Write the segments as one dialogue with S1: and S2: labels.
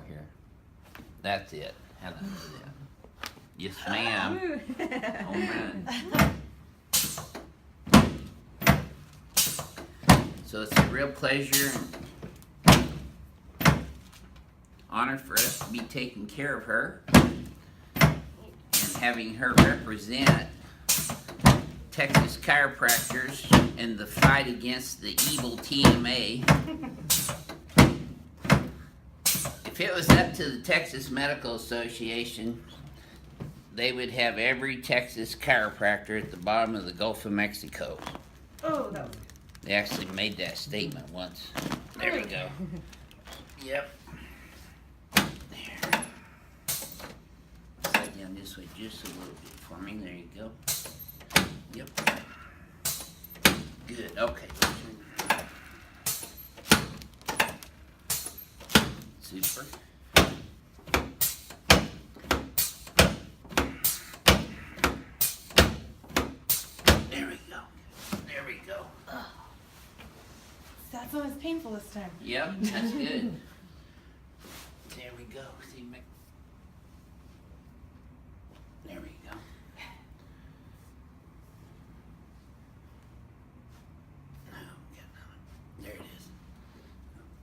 S1: here. That's it. How do I do that? Yes, ma'am. All right. So it's a real pleasure and honor for us to be taking care of her and having her represent Texas chiropractors in the fight against the evil TMA. If it was up to the Texas Medical Association, they would have every Texas chiropractor at the bottom of the Gulf of Mexico.
S2: Oh, that was good.
S1: They actually made that statement once. There we go. Yep. There. Slide down this way just a little bit for me. There you go. Yep. Good. Okay. Super. There we go. There we go.
S2: That's always painful this time.
S1: Yep, that's good. There we go. See, there we go. There it is.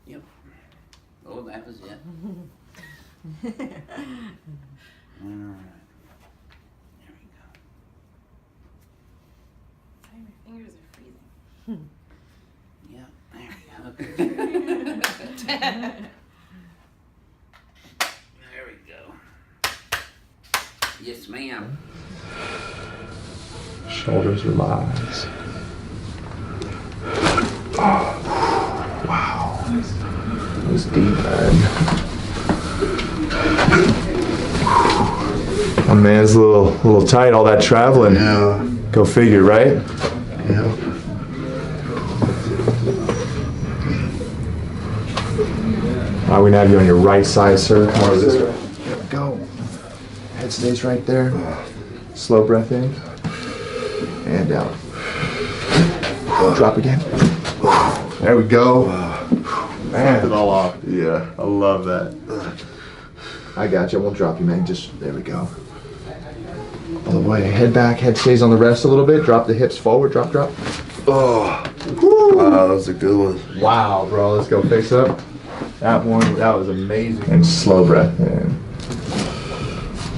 S1: Yep. Oh, that was it. All right. There we go.
S2: Sorry, my fingers are freezing.
S1: Yep. There we go. There we go. Yes, ma'am.
S3: Shoulders relax. Oh, wow. That was deep, man. My man's a little tight, all that traveling.
S4: Yeah.
S3: Go figure, right?
S4: Yeah.
S3: We're gonna have you on your right side, sir. Come over this way.
S4: Go.
S3: Head stays right there. Slow breath in. And out. Drop again. There we go. Man,
S4: It all off.
S3: yeah, I love that. I got you. I won't drop you, man. Just there we go. All the way. Head back. Head stays on the rest a little bit. Drop the hips forward. Drop, drop.
S4: Oh. Wow, that was a good one.
S3: Wow, bro. Let's go face up. That was amazing. And slow breath in.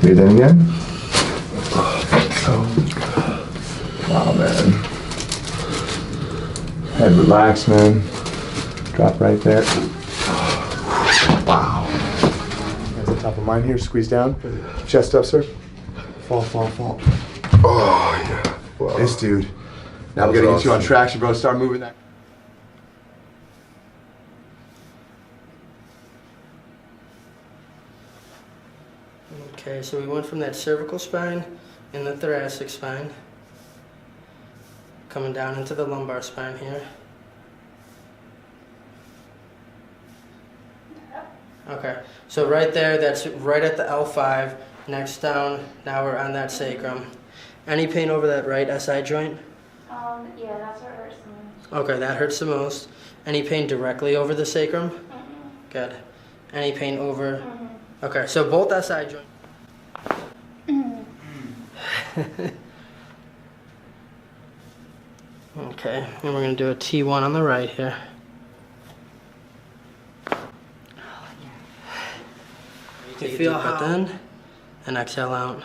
S3: Breathe in again. Wow, man. Head relax, man. Drop right there. Wow. Hands on top of mine here. Squeeze down. Chest up, sir. Fall, fall, fall.
S4: Oh, yeah. Wow.
S3: This dude. Now we're
S4: That
S3: gonna
S4: was
S3: get you on
S4: awesome.
S3: traction, bro. Start moving that.
S5: Okay, so we went from that cervical spine and the thoracic spine, coming down into the lumbar spine here. Okay, so right there, that's right at the L5, next down, now we're on that sacrum. Any pain over that right SI joint?
S6: Yeah, that's what hurts the most.
S5: Okay, that hurts the most. Any pain directly over the sacrum? Good. Any pain over? Okay, so both SI joints. Okay, and we're going to do a T1 on the right here. You feel breath in and exhale out.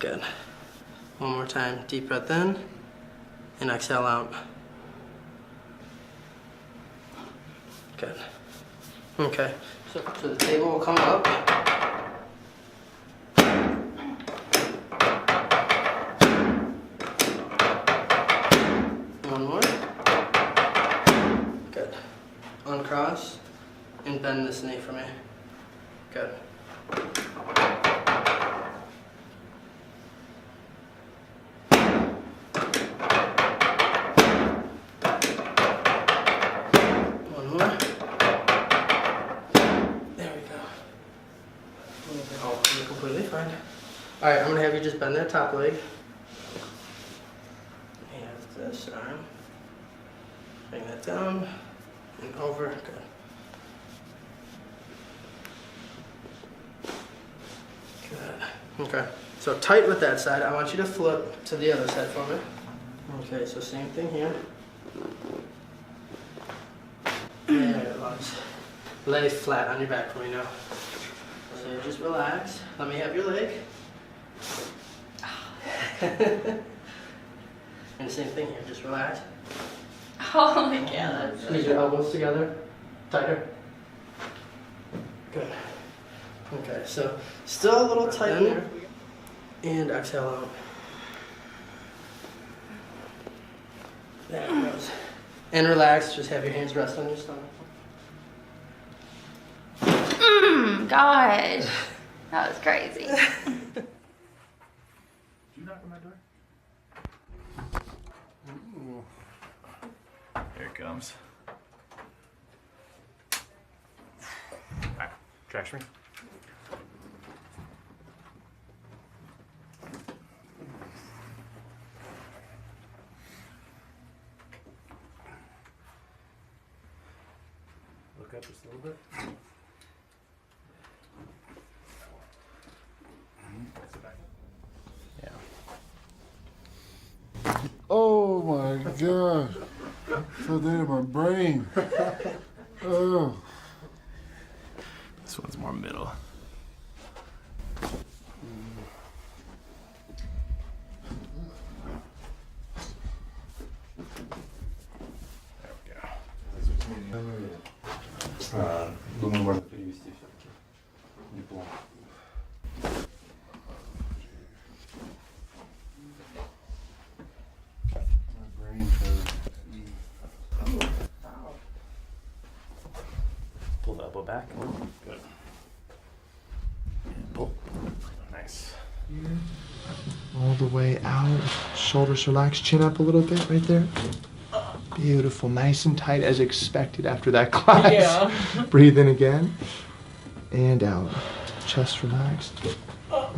S5: Good. One more time. Deep breath in and exhale out. Good. Okay. So the table will come up. One more. Good. Uncross and bend this knee for me. Good. One more. There we go. Oh, you're completely fine. All right, I'm gonna have you just bend that top leg. And this arm. Bring that down and over. Good. Okay, so tight with that side. I want you to flip to the other side for me. Okay, so same thing here. There it was. Lay flat on your back for me now. So just relax. Let me have your leg. And same thing here, just relax.
S2: Oh my god.
S5: Squeeze your elbows together. Tighter. Good. Okay, so still a little tight in there. And exhale out. There it goes. And relax, just have your hands rest on your stomach.
S2: God. That was crazy.
S3: Did you knock on my door? Ooh. Here it comes. Alright, traction me. Look up just a little bit.
S7: Oh my god. So dead in my brain. Oh.
S3: This one's more middle. There we go.
S8: Думаю, можно перевести все-таки. Неплохо.
S7: My brain hurts.
S3: Pull the elbow back. Good. And pull. Nice. All the way out. Shoulders relaxed. Chin up a little bit right there. Beautiful. Nice and tight as expected after that class.
S2: Yeah.
S3: Breathe in again. And out. Chest relaxed.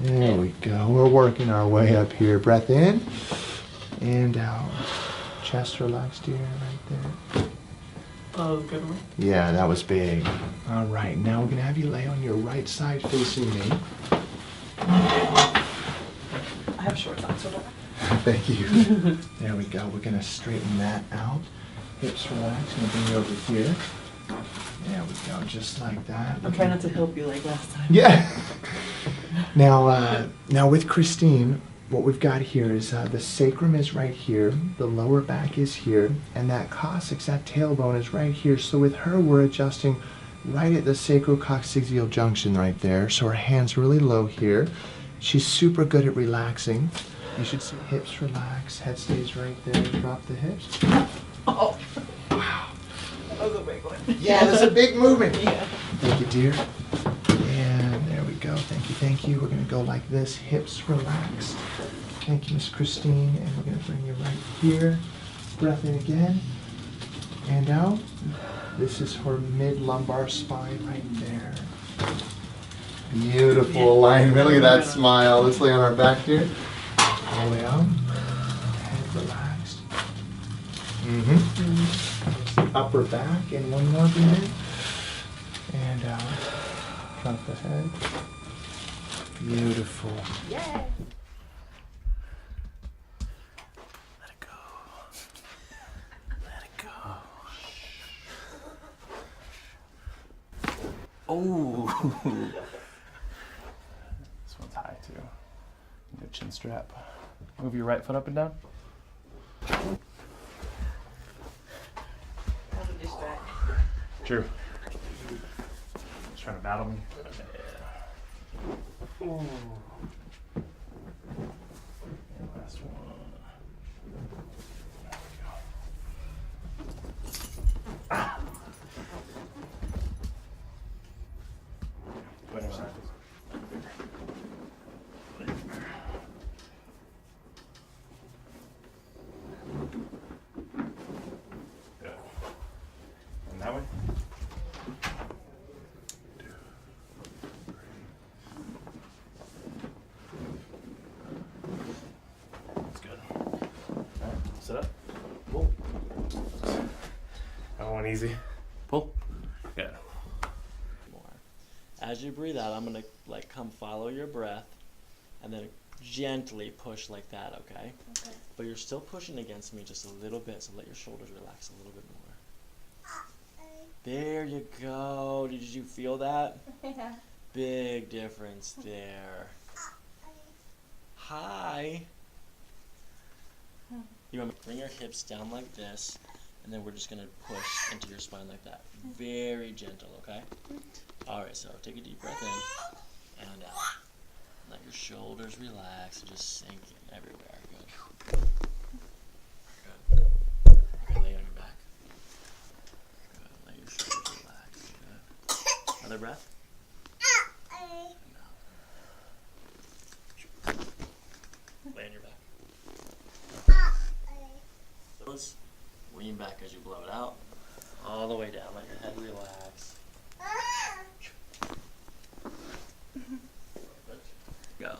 S3: There we go. We're working our way up here. Breath in. And out. Chest relaxed here, right there.
S2: Oh, good one.
S3: Yeah, that was big. All right, now we're gonna have you lay on your right side facing me.
S2: I have shorts on, so don't.
S3: Thank you. There we go. We're gonna straighten that out. Hips relaxed. Gonna bring you over here. There we go, just like that.
S2: I'm trying not to help you like last time.
S3: Yeah. Now with Christine, what we've got here is the sacrum is right here, the lower back is here, and that coccyx, that tailbone is right here. So with her, we're adjusting right at the sacrococcygeal junction right there. So her hand's really low here. She's super good at relaxing. You should see hips relax, head stays right there, drop the hips.
S2: Oh.
S3: Wow.
S2: That was a big one.
S3: Yeah, there's a big movement.
S2: Yeah.
S3: Thank you, dear. And there we go. Thank you, thank you. We're going to go like this. Hips relaxed. Thank you, Miss Christine. And we're going to bring you right here. Breath in again. And out. This is her mid-lumbar spine right there. Beautiful alignment. Look at that smile. Let's lay on our back here. All the way out. Head relaxed. Upper back. And one more breathe in. And out. Drop the head. Beautiful.
S2: Yay.
S3: Let it go. Let it go. Oh. This one's high too. Good chin strap. Move your right foot up and down. True. Just trying to battle me. Yeah. Ooh. And last one. There we go. Ah. Wait a minute. Good. And that way. That's good. Alright, sit up. Pull. That one easy. Pull. Good.
S9: More. As you breathe out, I'm gonna like come follow your breath, and then gently push like that, okay?
S6: Okay.
S9: But you're still pushing against me just a little bit, so let your shoulders relax a little bit more. There you go. Did you feel that?
S6: Yeah.
S9: Big difference there. Hi. You want to bring your hips down like this, and then we're just going to push into your spine like that. Very gentle, okay? Alright, so take a deep breath in and out. Let your shoulders relax and just sink in everywhere. Good. Good. Okay, lay on your back. Good. Let your shoulders relax. Good. Another breath. And out. Lay on your back. Let's lean back as you blow it out. All the way down. Let your head relax. Good. Go.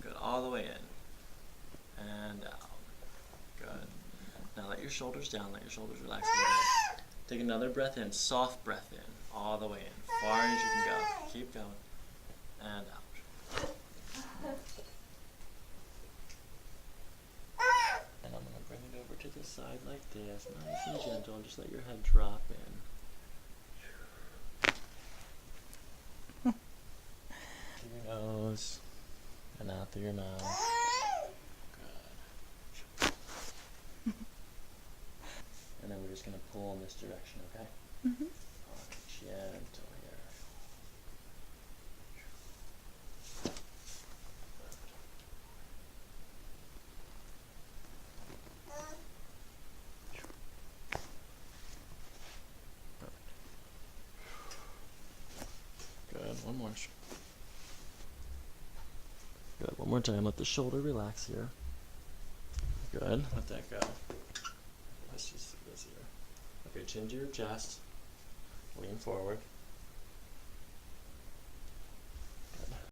S9: Good. All the way in. And out. Good. Now let your shoulders down. Let your shoulders relax a little bit. Take another breath in. Soft breath in. All the way in. Far as you can go. Keep going. And out. And I'm going to bring it over to the side like this. Nice and gentle. And just let your head drop in. Through your nose and out through your mouth. Good. And then we're just going to pull in this direction, okay?
S6: Mm-hmm.
S9: Gentle here. Good. One more. Good. One more time. Let the shoulder relax here. Good. Let that go. Let's just do this here. Okay, chin to your chest. Lean forward.